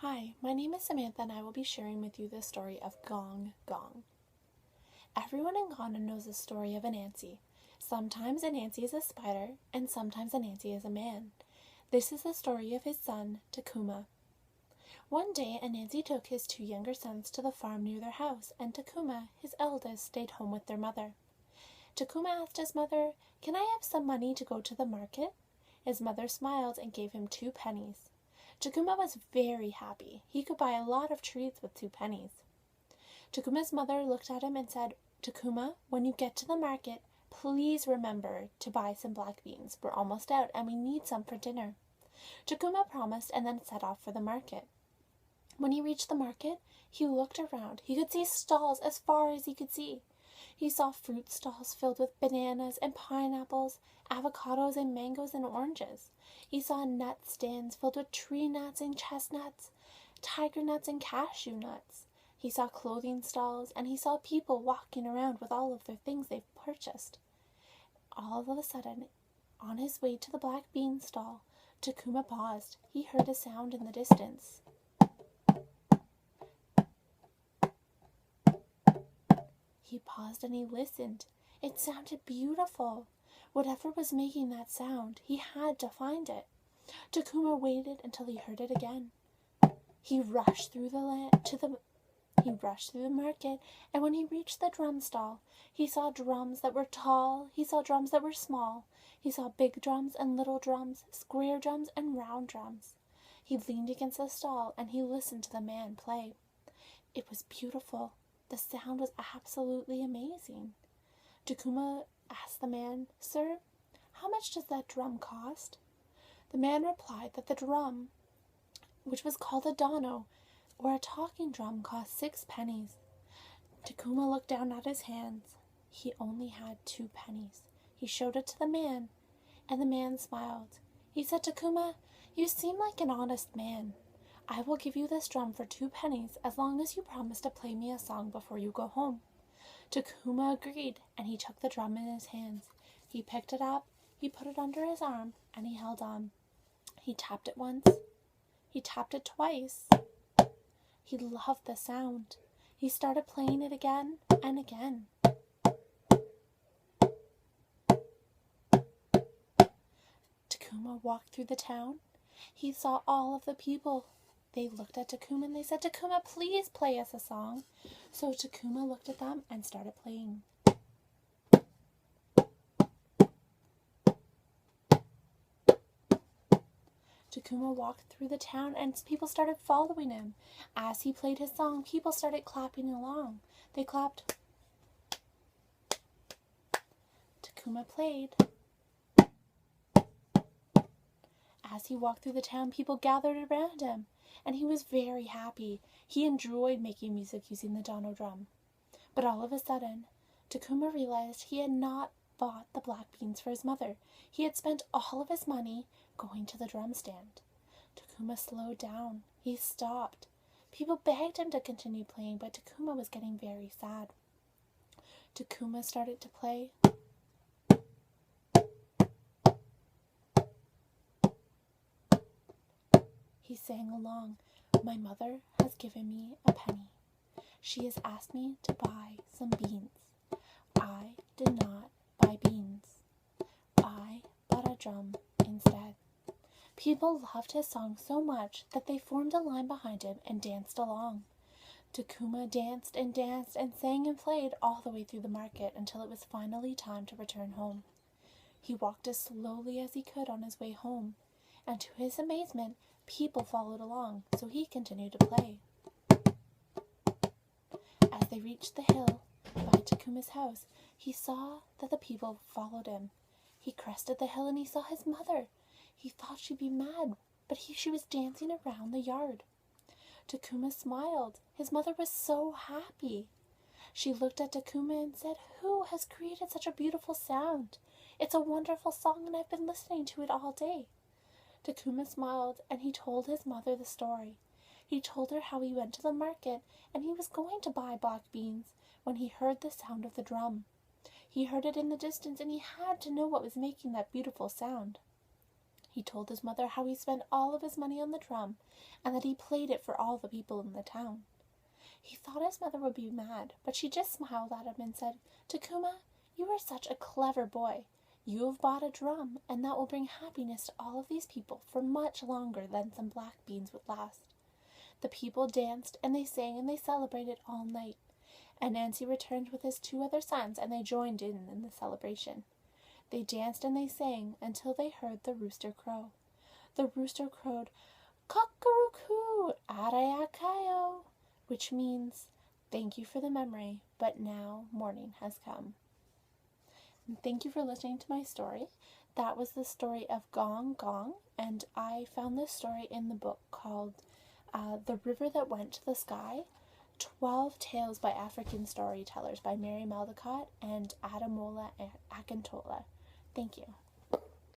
Hi, my name is Samantha and I will be sharing with you the story of Gong, Gong. Everyone in Ghana knows the story of Anansi. Sometimes Anansi is a spider and sometimes Anansi is a man. This is the story of his son, Takuma. One day Anansi took his two younger sons to the farm near their house, and Takuma, his eldest, stayed home with their mother. Takuma asked his mother, "Can I have some money to go to the market?" His mother smiled and gave him 2 pennies. Takuma was very happy. He could buy a lot of treats with 2 pennies. Takuma's mother looked at him and said, "Takuma, when you get to the market, please remember to buy some black beans. We're almost out and we need some for dinner." Takuma promised and then set off for the market. When he reached the market, he looked around. He could see stalls as far as he could see. He saw fruit stalls filled with bananas and pineapples, avocados and mangoes and oranges. He saw nut stands filled with tree nuts and chestnuts, tiger nuts and cashew nuts. He saw clothing stalls, and he saw people walking around with all of their things they've purchased. All of a sudden, on his way to the black bean stall, Takuma paused. He heard a sound in the distance. He paused and he listened. It sounded beautiful. Whatever was making that sound, he had to find it. Takuma waited until he heard it again. He rushed through the market, and when he reached the drum stall, he saw drums that were tall, he saw drums that were small. He saw big drums and little drums, square drums and round drums. He leaned against the stall and he listened to the man play. It was beautiful. The sound was absolutely amazing. Takuma asked the man, "Sir, how much does that drum cost?" The man replied that the drum, which was called a dono, or a talking drum, cost 6 pennies. Takuma looked down at his hands. He only had 2 pennies. He showed it to the man, and the man smiled. He said, "Takuma, you seem like an honest man. I will give you this drum for 2 pennies as long as you promise to play me a song before you go home." Takuma agreed, and he took the drum in his hands. He picked it up, he put it under his arm, and he held on. He tapped it once. He tapped it twice. He loved the sound. He started playing it again and again. Takuma walked through the town. He saw all of the people. They looked at Takuma and they said, "Takuma, please play us a song." So Takuma looked at them and started playing. Takuma walked through the town and people started following him. As he played his song, people started clapping along. They clapped. Takuma played. As he walked through the town, people gathered around him, and he was very happy. He enjoyed making music using the dono drum. But all of a sudden, Takuma realized he had not bought the black beans for his mother. He had spent all of his money going to the drum stand. Takuma slowed down. He stopped. People begged him to continue playing, but Takuma was getting very sad. Takuma started to play. He sang along. "My mother has given me a penny. She has asked me to buy some beans. I did not buy beans. I bought a drum instead." People loved his song so much that they formed a line behind him and danced along. Takuma danced and sang and played all the way through the market until it was finally time to return home. He walked as slowly as he could on his way home, and to his amazement, people followed along, so he continued to play. As they reached the hill by Takuma's house, he saw that the people followed him. He crested the hill and he saw his mother. He thought she'd be mad, but she was dancing around the yard. Takuma smiled. His mother was so happy. She looked at Takuma and said, "Who has created such a beautiful sound? It's a wonderful song and I've been listening to it all day." Takuma smiled and he told his mother the story. He told her how he went to the market and he was going to buy black beans when he heard the sound of the drum. He heard it in the distance and he had to know what was making that beautiful sound. He told his mother how he spent all of his money on the drum and that he played it for all the people in the town. He thought his mother would be mad, but she just smiled at him and said, "Takuma, you are such a clever boy. You have bought a drum, and that will bring happiness to all of these people for much longer than some black beans would last." The people danced, and they sang, and they celebrated all night. And Nancy returned with his 2 other sons, and they joined in the celebration. They danced and they sang until they heard the rooster crow. The rooster crowed, "Cock-a-roo-coo, arayakayo," which means, "Thank you for the memory, but now morning has come." And thank you for listening to my story. That was the story of Gong, Gong, and I found this story in the book called The River That Went to the Sky, 12 Tales by African Storytellers by Mary Maldecott and Adamola Akintola. Thank you.